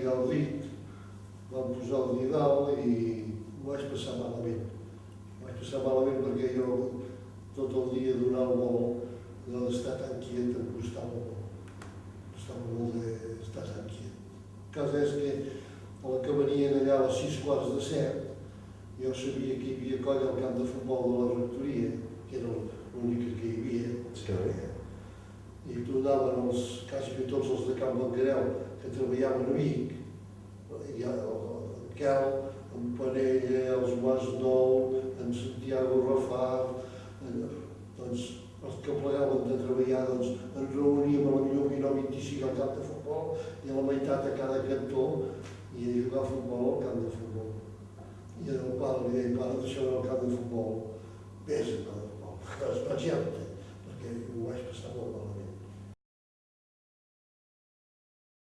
estirar el dit, vam posar el didal i ho vaig passar malament. Ho vaig passar malament perquè jo tot el dia donar el vol, allò d'estar tan quiet em costava molt. Costava molt d'estar tan quiet. El cas és que a la que venien allà a les 6:15, jo sabia que hi havia colla al camp de futbol de la rectoria, que era l'única que hi havia. Sí. I tornaven quasi tots els de Camp Bancareu que treballaven a Vic, en Quel, en Panella, els Masnou, en Santiago Rafar, doncs els que plegaven de treballar ens reuníem a la millor 20 o 25 al camp de futbol i a la meitat a cada cantó i a jugar a futbol al camp de futbol. I el pare li deia, pare, deixeu el camp de futbol, vés al camp de futbol, vaig ja-te, perquè ho vaig passar molt